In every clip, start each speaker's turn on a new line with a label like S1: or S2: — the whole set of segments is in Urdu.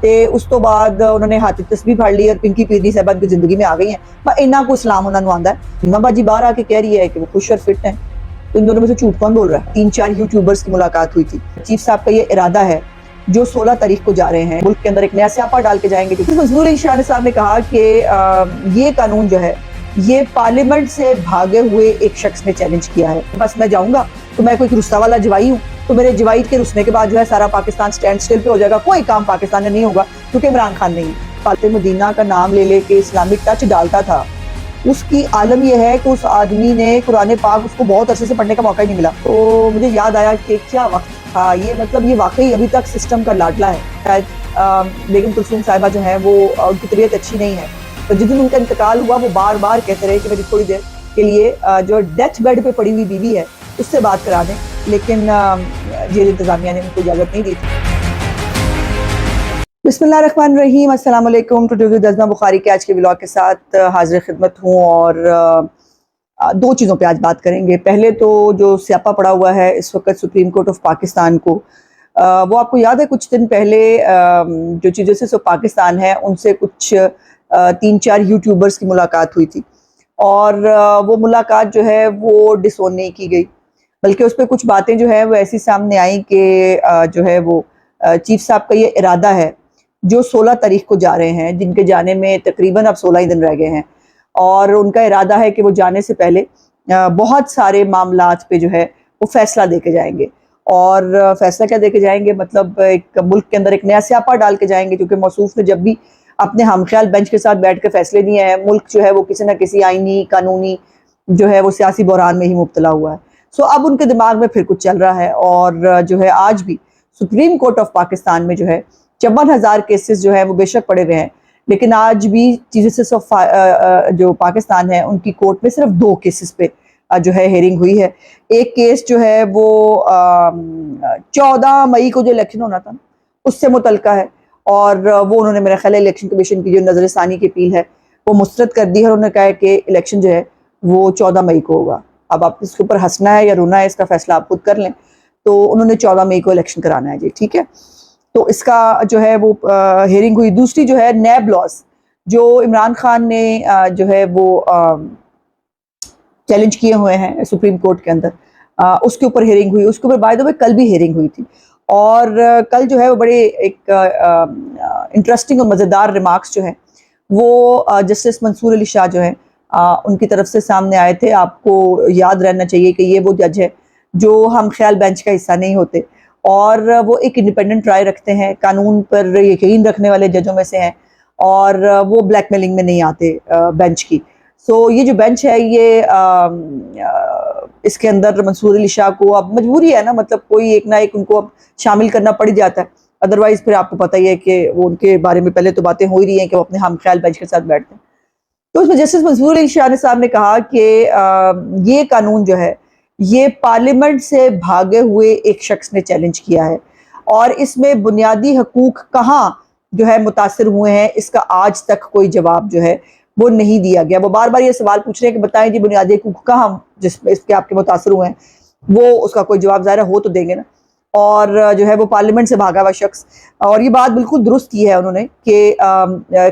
S1: تے اس تو بعد انہوں نے ہاتھ تسبیح پھڑ لی اور پنکی پیرنی صاحبہ کی زندگی میں آ گئی ہیں. انہاں کو اسلام انہوں نے آندا ہے. ہیما باجی باہر آ کے کہہ رہی ہے کہ وہ خوش اور فٹ ہیں. تو ان دونوں میں سے جھوٹ کون بول رہا ہے؟ 3-4 یوٹیوبرز کی ملاقات ہوئی تھی. چیف صاحب کا یہ ارادہ ہے جو 16 تاریخ کو جا رہے ہیں ملک کے اندر ایک نیا سیاپا ڈال کے جائیں گے. منصور علی شاہ صاحب نے کہا کہ یہ قانون جو ہے یہ پارلیمنٹ سے بھاگے ہوئے ایک شخص نے چیلنج کیا ہے. بس میں جاؤں گا تو میں کوئی رستہ والا جوائی ہوں تو میرے جوائی کے رسنے کے بعد جو ہے سارا پاکستان سٹینڈ سٹل پہ ہو جائے گا. کوئی کام پاکستان میں نہیں ہوگا کیونکہ عمران خان نہیں. فاتح مدینہ کا نام لے لے کے اسلامک ٹچ ڈالتا تھا. اس کی عالم یہ ہے کہ اس آدمی نے قرآن پاک اس کو بہت عرصے سے پڑھنے کا موقع ہی نہیں ملا. تو مجھے یاد آیا کہ کیا وقت تھا یہ. مطلب یہ واقعی ابھی تک سسٹم کا لاڈلا ہے. شاید بیگم کلثوم صاحبہ جو ہیں وہ ان کی طبیعت اچھی نہیں ہے. تو جس دن ان کا انتقال ہوا وہ بار بار کہتے رہے کہ میری تھوڑی دیر کے لیے جو ڈیتھ بیڈ پہ پڑی ہوئی بیوی ہے اس سے بات کرا دیں. لیکن جیل انتظامیہ نے ان کو اجازت نہیں دی تھی. بسم اللہ الرحمن الرحیم. السلام علیکم. دزمہ بخاری کے آج کے ولاگ کے ساتھ حاضر خدمت ہوں اور دو چیزوں پہ آج بات کریں گے. پہلے تو جو سیاپا پڑا ہوا ہے اس وقت سپریم کورٹ آف پاکستان کو, وہ آپ کو یاد ہے کچھ دن پہلے جو چیف جسٹس آف پاکستان ہے ان سے کچھ 3-4 یوٹیوبرز کی ملاقات ہوئی تھی اور وہ ملاقات جو ہے وہ ڈس اون نہیں کی گئی, بلکہ اس پہ کچھ باتیں جو ہے وہ ایسی سامنے آئیں کہ جو ہے وہ چیف صاحب کا یہ ارادہ ہے جو 16 تاریخ کو جا رہے ہیں, جن کے جانے میں تقریباً اب 16 ہی دن رہ گئے ہیں, اور ان کا ارادہ ہے کہ وہ جانے سے پہلے بہت سارے معاملات پہ جو ہے وہ فیصلہ دے کے جائیں گے. اور فیصلہ کیا دے کے جائیں گے؟ مطلب ایک ملک کے اندر ایک نیا سیاپا ڈال کے جائیں گے, کیونکہ موصوف نے جب بھی اپنے ہم خیال بینچ کے ساتھ بیٹھ کے فیصلے دیے ہیں ملک جو ہے وہ کسی نہ کسی آئینی قانونی جو ہے وہ سیاسی بحران میں ہی مبتلا ہوا ہے. سو اب ان کے دماغ میں پھر کچھ چل رہا ہے, اور جو ہے آج بھی سپریم کورٹ آف پاکستان میں جو ہے 54,000 کیسز جو ہے وہ بے شک پڑے ہوئے ہیں, لیکن آج بھی چیف جسٹس آف جو پاکستان ہے ان کی کورٹ میں صرف 2 کیسز پہ جو ہے ہیئرنگ ہوئی ہے. ایک کیس جو ہے وہ 14 مئی کو جو الیکشن ہونا تھا اس سے متعلقہ ہے, اور وہ انہوں نے میرا خیال ہے الیکشن کمیشن کی جو نظر ثانی کی اپیل ہے وہ مسترد کر دی ہے, اور انہوں نے کہا ہے کہ الیکشن جو ہے وہ 14 مئی کو ہوگا. اب آپ اس کے اوپر ہنسنا ہے یا رونا ہے اس کا فیصلہ آپ خود کر لیں. تو انہوں نے 14 مئی کو الیکشن کرانا ہے جی, ٹھیک ہے. تو اس کا جو ہے وہ ہیئرنگ ہوئی. دوسری جو ہے نیب لاس جو عمران خان نے جو ہے وہ چیلنج کیے ہوئے ہیں سپریم کورٹ کے اندر, اس کے اوپر ہیئرنگ ہوئی. اس کے اوپر بائی دا وے کل بھی ہیئرنگ ہوئی تھی, اور کل جو ہے وہ بڑے ایک انٹرسٹنگ اور مزیدار ریمارکس جو ہیں وہ جسٹس منصور علی شاہ جو ہیں ان کی طرف سے سامنے آئے تھے. آپ کو یاد رہنا چاہیے کہ یہ وہ جج ہے جو ہم خیال بینچ کا حصہ نہیں ہوتے, اور وہ ایک انڈیپینڈنٹ رائے رکھتے ہیں, قانون پر یقین رکھنے والے ججوں میں سے ہیں, اور وہ بلیک میلنگ میں نہیں آتے بینچ کی. سو یہ جو بینچ ہے یہ اس کے اندر منصور علی شاہ کو اب مجبوری ہے نا, مطلب کوئی ایک نہ ایک ان کو اب شامل کرنا پڑ جاتا ہے, ادروائز پھر آپ کو پتہ ہی ہے کہ وہ ان کے بارے میں پہلے تو باتیں ہو ہی رہی ہیں کہ وہ اپنے ہم خیال بینچ کے ساتھ بیٹھتے ہیں. تو اس میں جسٹس منصور علی شاہ صاحب نے کہا کہ یہ قانون جو ہے یہ پارلیمنٹ سے بھاگے ہوئے ایک شخص نے چیلنج کیا ہے, اور اس میں بنیادی حقوق کہاں جو ہے متاثر ہوئے ہیں اس کا آج تک کوئی جواب جو ہے وہ نہیں دیا گیا. وہ بار بار یہ سوال پوچھ رہے ہیں کہ بتائیں جی بنیادی حقوق کہاں جس میں اس کے آپ کے متاثر ہوئے ہیں, وہ اس کا کوئی جواب ظاہر ہو تو دیں گے نا. اور جو ہے وہ پارلیمنٹ سے بھاگا ہوا شخص, اور یہ بات بالکل درست کی ہے انہوں نے کہ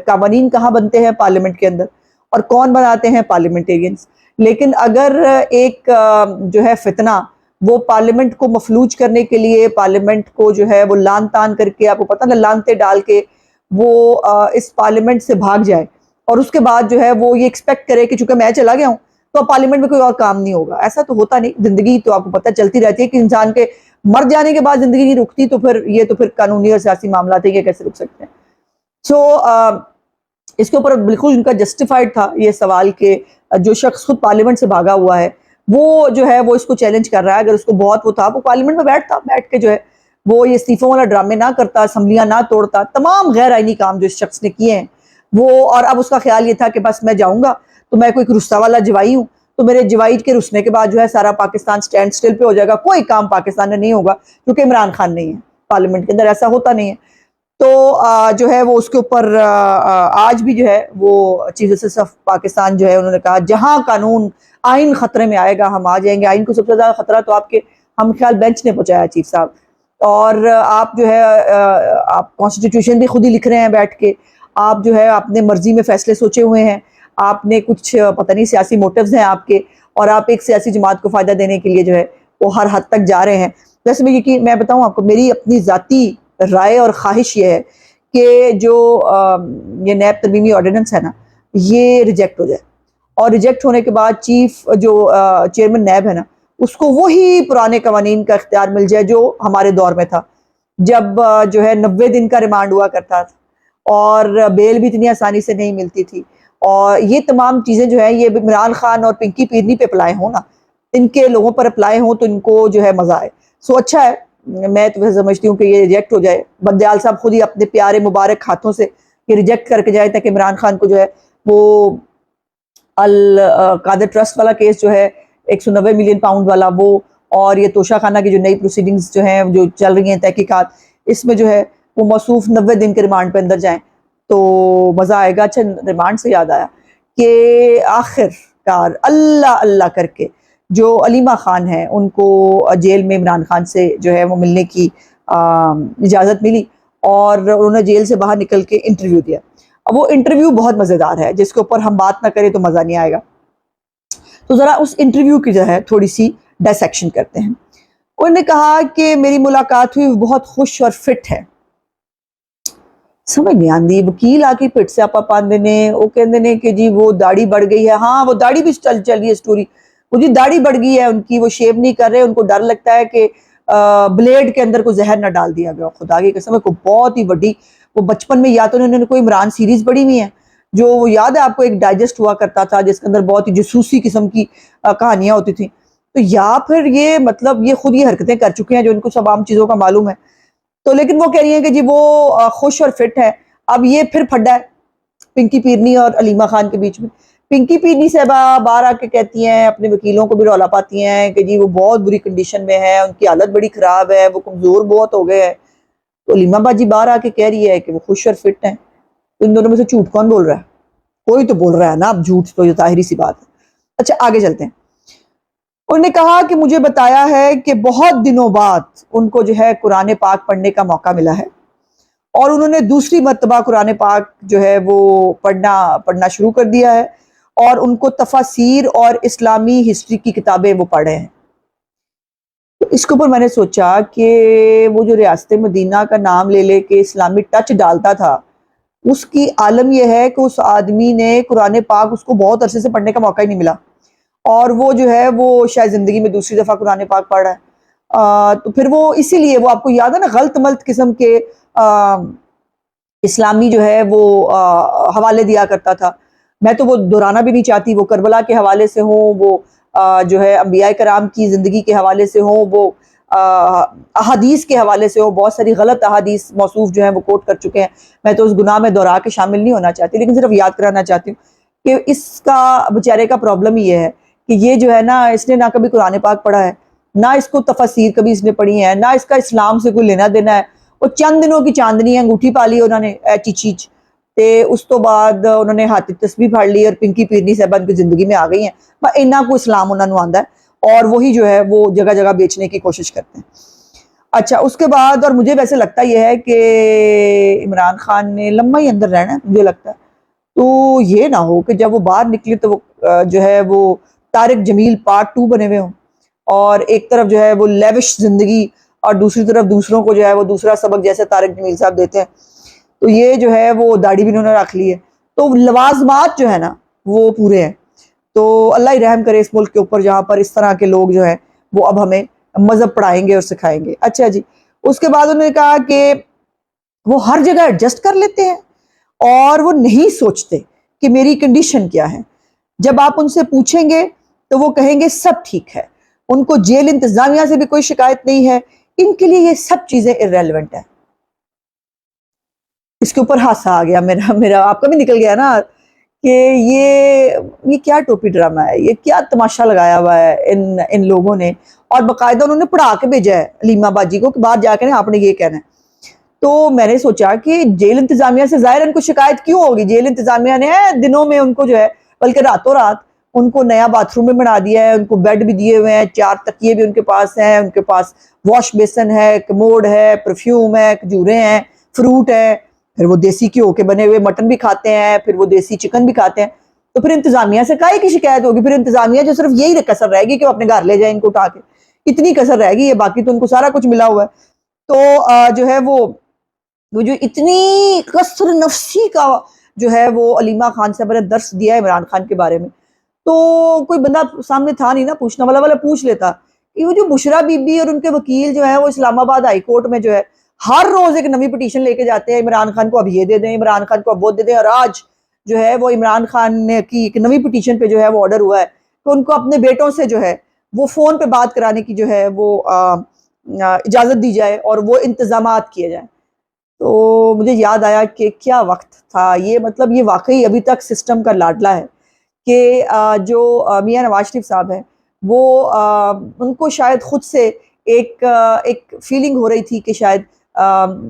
S1: قوانین کہاں بنتے ہیں پارلیمنٹ کے اندر, اور کون بناتے ہیں پارلیمنٹیرینز. لیکن اگر ایک جو ہے فتنہ وہ پارلیمنٹ کو مفلوج کرنے کے لیے پارلیمنٹ کو جو ہے وہ لان تان کر کے, آپ کو پتہ نا لانتے ڈال کے وہ اس پارلیمنٹ سے بھاگ جائے, اور اس کے بعد جو ہے وہ یہ ایکسپیکٹ کرے کہ چونکہ میں چلا گیا ہوں تو اب پارلیمنٹ میں کوئی اور کام نہیں ہوگا. ایسا تو ہوتا نہیں, زندگی تو آپ کو پتہ چلتی رہتی ہے کہ انسان کے مر جانے کے بعد زندگی نہیں رکتی, تو پھر یہ تو پھر قانونی اور سیاسی معاملات ہیں, یہ کیسے رک سکتے ہیں. سو اس کے اوپر بالکل ان کا جسٹیفائڈ تھا یہ سوال کہ جو شخص خود پارلیمنٹ سے بھاگا ہوا ہے وہ جو ہے وہ اس کو چیلنج کر رہا ہے. اگر اس کو بہت وہ تھا وہ پارلیمنٹ میں بیٹھ کے جو ہے وہ یہ استعفوں والا ڈرامے نہ کرتا, اسمبلیاں نہ توڑتا, تمام غیر آئینی کام جو اس شخص نے کیے ہیں وہ. اور اب اس کا خیال یہ تھا کہ بس میں جاؤں گا تو میں کوئی رستہ والا جوائی ہوں تو میرے جوائی کے رسنے کے بعد جو ہے سارا پاکستان سٹینڈ سٹل پہ ہو جائے گا, کوئی کام پاکستان میں نہیں ہوگا کیونکہ عمران خان نہیں ہے پارلیمنٹ کے اندر. ایسا ہوتا نہیں ہے. تو جو ہے وہ اس کے اوپر آج بھی جو ہے وہ چیف جسٹس آف پاکستان جو ہے انہوں نے کہا جہاں قانون آئین خطرے میں آئے گا ہم آ جائیں گے. آئین کو سب سے زیادہ خطرہ تو آپ کے ہم خیال بینچ نے پہنچایا چیف صاحب, اور آپ جو ہے آپ کانسٹیٹیوشن بھی خود ہی لکھ رہے ہیں بیٹھ کے، آپ جو ہے اپنے مرضی میں فیصلے سوچے ہوئے ہیں، آپ نے کچھ پتہ نہیں سیاسی موٹیوز ہیں آپ کے، اور آپ ایک سیاسی جماعت کو فائدہ دینے کے لیے جو ہے وہ ہر حد تک جا رہے ہیں۔ ویسے میں بتاؤں آپ کو، میری اپنی ذاتی رائے اور خواہش یہ ہے کہ جو یہ نیب ترمیمی آرڈیننس ہے نا، یہ ریجیکٹ ہو جائے، اور ریجیکٹ ہونے کے بعد چیف جو چیئرمین نیب ہے نا، اس کو وہی پرانے قوانین کا اختیار مل جائے جو ہمارے دور میں تھا، جب جو ہے 90 دن کا ریمانڈ ہوا کرتا تھا، اور بیل بھی اتنی آسانی سے نہیں ملتی تھی، اور یہ تمام چیزیں جو ہیں یہ عمران خان اور پنکی پیرنی پہ اپلائی ہوں نا، ان کے لوگوں پر اپلائی ہوں تو ان کو جو ہے مزہ آئے۔ سو اچھا ہے، میں تو سمجھتی ہوں کہ یہ ریجیکٹ ہو جائے، بندیال صاحب خود ہی اپنے پیارے مبارک ہاتھوں سے یہ ریجیکٹ کر کے جائے، تاکہ عمران خان کو جو ہے وہ القادر ٹرسٹ والا کیس جو ہے 190 ملین پاؤنڈ والا وہ، اور یہ توشہ خانہ کی جو نئی پروسیڈنگز جو ہیں جو چل رہی ہیں تحقیقات، اس میں جو ہے وہ موصوف 90 دن کے ریمانڈ پہ اندر جائیں تو مزہ آئے گا۔ اچھا، ریمانڈ سے یاد آیا کہ آخر کار اللہ اللہ کر کے جو علیمہ خان ہیں ان کو جیل میں عمران خان سے جو ہے وہ ملنے کی اجازت ملی، اور انہوں نے جیل سے باہر نکل کے انٹرویو دیا۔ اب وہ انٹرویو بہت مزیدار ہے، جس کے اوپر ہم بات نہ کریں تو مزہ نہیں آئے گا، تو ذرا اس انٹرویو کی جو ہے تھوڑی سی ڈائسیکشن کرتے ہیں۔ انہوں نے کہا کہ میری ملاقات ہوئی، بہت خوش اور فٹ ہے۔ سمجھ نہیں آندی، وکیل آ کے پٹ سے آپ پاندے نے، وہ کہندے نے کہ جی وہ داڑھی بڑھ گئی ہے، ہاں وہ داڑھی بھی چل رہی ہے سٹوری، وہ جی داڑھی بڑھ گئی ہے ان کی، وہ شیو نہیں کر رہے، ان کو ڈر لگتا ہے کہ بلیڈ کے اندر کوئی زہر نہ ڈال دیا گیا۔ خدا کی قسم ہے، کوئی بہت ہی بڑی، وہ بچپن میں یا تو انہوں نے کوئی عمران سیریز پڑھی ہوئی ہے، جو وہ یاد ہے آپ کو ایک ڈائجسٹ ہوا کرتا تھا جس کے اندر بہت ہی جاسوسی قسم کی کہانیاں ہوتی تھیں، تو یا پھر یہ مطلب یہ خود یہ حرکتیں کر چکے ہیں جو ان کو سب عام چیزوں کا معلوم ہے۔ تو لیکن وہ کہہ رہی ہیں کہ جی وہ خوش اور فٹ ہے۔ اب یہ پھر پھڈا ہے پنکی پیرنی اور علیمہ خان کے بیچ میں۔ پنکی پیرنی صاحبہ باہر آ کے کہتی ہیں، اپنے وکیلوں کو بھی رولا پاتی ہیں کہ جی وہ بہت بری کنڈیشن میں ہے، ان کی حالت بڑی خراب ہے، وہ کمزور بہت ہو گئے ہیں۔ تو علیمہ باجی باہر آ کے کہہ رہی ہے کہ وہ خوش اور فٹ ہیں۔ تو ان دونوں میں سے جھوٹ کون بول رہا ہے؟ کوئی تو بول رہا ہے نا، اب جھوٹ تو یہ ظاہری سی بات ہے۔ اچھا آگے چلتے ہیں۔ انہوں نے کہا کہ مجھے بتایا ہے کہ بہت دنوں بعد ان کو جو ہے قرآن پاک پڑھنے کا موقع ملا ہے، اور انہوں نے دوسری مرتبہ قرآن پاک جو ہے وہ پڑھنا شروع کر دیا ہے، اور ان کو تفاسیر اور اسلامی ہسٹری کی کتابیں وہ پڑھ رہے ہیں۔ تو اس کے اوپر میں نے سوچا کہ وہ جو ریاست مدینہ کا نام لے لے کے اسلامی ٹچ ڈالتا تھا، اس کی عالم یہ ہے کہ اس آدمی نے قرآن پاک اس کو بہت عرصے سے پڑھنے کا موقع ہی نہیں ملا، اور وہ جو ہے وہ شاید زندگی میں دوسری دفعہ قرآن پاک پڑھ رہا ہے۔ تو پھر وہ اسی لیے وہ آپ کو یاد ہے نا غلط ملط قسم کے اسلامی جو ہے وہ حوالے دیا کرتا تھا۔ میں تو وہ دہرانا بھی نہیں چاہتی، وہ کربلا کے حوالے سے ہوں، وہ جو ہے انبیاء کرام کی زندگی کے حوالے سے ہوں، وہ احادیث کے حوالے سے ہوں، بہت ساری غلط احادیث موصوف جو ہیں وہ کوٹ کر چکے ہیں۔ میں تو اس گناہ میں دہرا کے شامل نہیں ہونا چاہتی، لیکن صرف یاد کرانا چاہتی ہوں کہ اس کا بیچارے کا پرابلم یہ ہے کہ یہ جو ہے نا، اس نے نہ کبھی قرآن پاک پڑھا ہے، نہ اس کو تفاسیر کبھی اس نے پڑھی ہے، نہ اس کا اسلام سے کوئی لینا دینا ہے۔ وہ چند دنوں کی چاندنی ہے، انگوٹھی پا لی انہوں نے چیچ، تے اس تو بعد انہوں نے ہاتھ تسبیح پھاڑ لی، اور پنکی پیرنی صاحبہ ان کی زندگی میں آ گئی ہیں، اینا کو اسلام انہوں نے آندا ہے، اور وہی جو ہے وہ جگہ جگہ بیچنے کی کوشش کرتے ہیں۔ اچھا اس کے بعد، اور مجھے ویسے لگتا یہ ہے کہ عمران خان نے لمبا ہی اندر رہنا ہے، مجھے لگتا ہے، تو یہ نہ ہو کہ جب وہ باہر نکلے تو وہ جو ہے وہ طارق جمیل پارٹ 2 بنے ہوئے ہوں، اور ایک طرف جو ہے وہ لیوش زندگی، اور دوسری طرف دوسروں کو جو ہے وہ دوسرا سبق جیسے طارق جمیل صاحب دیتے ہیں۔ تو یہ جو ہے وہ داڑھی بھی انہوں نے رکھ لی ہے، تو لوازمات جو ہے نا وہ پورے ہیں۔ تو اللہ ہی رحم کرے اس ملک کے اوپر، جہاں پر اس طرح کے لوگ جو ہیں وہ اب ہمیں مذہب پڑھائیں گے اور سکھائیں گے۔ اچھا جی، اس کے بعد انہوں نے کہا کہ وہ ہر جگہ ایڈجسٹ کر لیتے ہیں، اور وہ نہیں سوچتے کہ میری کنڈیشن کیا ہے۔ جب آپ ان سے پوچھیں گے تو وہ کہیں گے سب ٹھیک ہے، ان کو جیل انتظامیہ سے بھی کوئی شکایت نہیں ہے، ان کے لیے یہ سب چیزیں irrelevant ہیں۔ اس کے اوپر ہاسا آ گیا میرا آپ کا بھی نکل گیا نا، کہ یہ کیا ٹوپی ڈرامہ ہے، یہ کیا تماشا لگایا ہوا ہے ان لوگوں نے، اور باقاعدہ انہوں نے پڑھا کے بھیجا ہے علیمہ باجی کو کہ بعد جا کے آپ نے یہ کہنا ہے۔ تو میں نے سوچا کہ جیل انتظامیہ سے ظاہر ان کو شکایت کیوں ہوگی، جیل انتظامیہ نے دنوں میں ان کو جو ہے، بلکہ راتوں رات ان کو نیا باتھ روم بھی بنا دیا ہے, ان کو بیڈ بھی دیے ہوئے ہیں, 4 تکیے بھی ان کے پاس ہیں, ان کے پاس واش بیسن ہے, کموڈ ہے, پرفیوم ہے, کھجوریں ہیں, فروٹ ہے, پھر وہ دیسی گھیو کے بنے ہوئے مٹن بھی کھاتے ہیں, پھر وہ دیسی چکن بھی کھاتے ہیں. تو پھر انتظامیہ سے کائے کی شکایت ہوگی؟ پھر انتظامیہ جو صرف یہی کسر رہے گی کہ وہ اپنے گھر لے جائیں ان کو اٹھا کے, اتنی کسر رہے گی, یہ باقی تو ان کو سارا کچھ ملا ہوا ہے. تو جو ہے وہ جو اتنی قصر نفسی کا جو ہے وہ علیمہ خان صاحبہ نے درس دیا ہے عمران خان کے بارے میں, تو کوئی بندہ سامنے تھا نہیں نا پوچھنا والا پوچھ لیتا کہ وہ جو بشرا بی بی اور ان کے وکیل جو ہے وہ اسلام آباد ہائی کورٹ میں جو ہے ہر روز ایک نئی پٹیشن لے کے جاتے ہیں, عمران خان کو اب یہ دے دیں, عمران خان کو اب وہ دے دیں, اور آج جو ہے وہ عمران خان نے کی ایک نئی پٹیشن پہ جو ہے وہ آرڈر ہوا ہے کہ ان کو اپنے بیٹوں سے جو ہے وہ فون پہ بات کرانے کی جو ہے وہ اجازت دی جائے اور وہ انتظامات کیے جائیں. تو مجھے یاد آیا کہ کیا وقت تھا یہ, مطلب یہ واقعی ابھی تک سسٹم کا لاڈلا ہے کہ جو میاں نواز شریف صاحب ہیں وہ ان کو شاید خود سے ایک فیلنگ ہو رہی تھی کہ شاید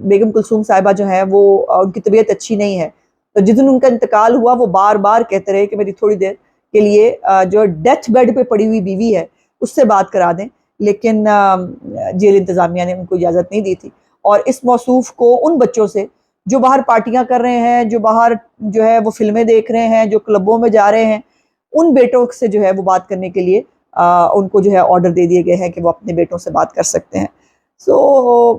S1: بیگم کلثوم صاحبہ جو ہیں وہ ان کی طبیعت اچھی نہیں ہے. تو جس دن ان کا انتقال ہوا وہ بار بار کہتے رہے کہ میری تھوڑی دیر کے لیے جو ڈیتھ بیڈ پہ پڑی ہوئی بیوی ہے اس سے بات کرا دیں, لیکن جیل انتظامیہ نے ان کو اجازت نہیں دی تھی. اور اس موصوف کو ان بچوں سے جو باہر پارٹیاں کر رہے ہیں, جو باہر جو ہے وہ فلمیں دیکھ رہے ہیں, جو کلبوں میں جا رہے ہیں, ان بیٹوں سے جو ہے وہ بات کرنے کے لیے ان کو جو ہے آرڈر دے دیے گئے ہیں کہ وہ اپنے بیٹوں سے بات کر سکتے ہیں. سو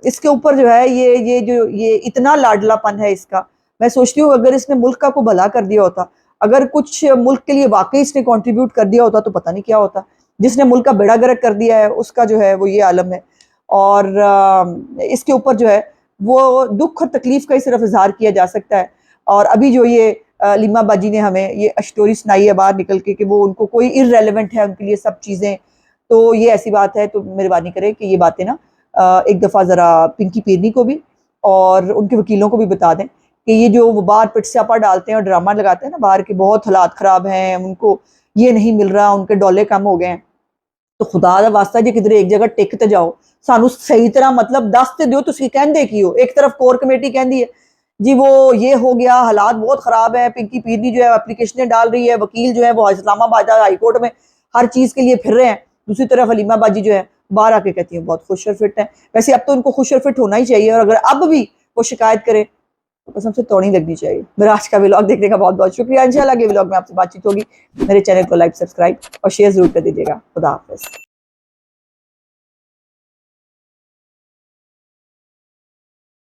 S1: اس کے اوپر جو ہے یہ اتنا لاڈلا پن ہے اس کا, میں سوچتی ہوں اگر اس نے ملک کا کوئی بھلا کر دیا ہوتا, اگر کچھ ملک کے لیے واقعی اس نے کنٹریبیوٹ کر دیا ہوتا تو پتہ نہیں کیا ہوتا. جس نے ملک کا بیڑا گرک کر دیا ہے اس کا جو ہے وہ یہ عالم ہے. اور اس کے اوپر جو ہے وہ دکھ اور تکلیف کا ہی صرف اظہار کیا جا سکتا ہے. اور ابھی جو یہ علیمہ باجی نے ہمیں یہ اسٹوری سنائی ہے باہر نکل کے کہ وہ ان کو کوئی ارریلیونٹ ہے ان کے لیے سب چیزیں, تو یہ ایسی بات ہے تو مہربانی کرے کہ یہ باتیں نا ایک دفعہ ذرا پنکی پیرنی کو بھی اور ان کے وکیلوں کو بھی بتا دیں کہ یہ جو وہ باہر پٹ سیاپا ڈالتے ہیں اور ڈرامہ لگاتے ہیں نا باہر کے بہت حالات خراب ہیں, ان کو یہ نہیں مل رہا, ان کے ڈولے کم ہو گئے ہیں, تو خدا دا واسطہ جی کدھر ایک جگہ ٹکتے جاؤ, سانو صحیح طرح مطلب دس تے دیو تسی کہندے کی ہو. ایک طرف کور کمیٹی کہندی ہے جی وہ یہ ہو گیا, حالات بہت خراب ہیں, پنکی پیرنی جو ہے اپلیکیشنیں ڈال رہی ہے, وکیل جو ہے وہ اسلام آباد ہائی کورٹ میں ہر چیز کے لیے پھر رہے ہیں, دوسری طرف علیمہ باجی جو ہے باہر آ کے کہتی ہیں بہت خوش اور فٹ ہیں. ویسے اب تو ان کو خوش اور فٹ ہونا ہی چاہیے, اور اگر اب بھی وہ شکایت کرے تو قسم سے توڑی لگنی چاہیے. میرا آج کا ولاگ دیکھنے کا بہت بہت شکریہ. انشاءاللہ اگلے ولاگ میں آپ سے بات چیت ہوگی. میرے چینل کو لائک, سبسکرائب اور شیئر ضرور کر دیجیے گا. خدا حافظ.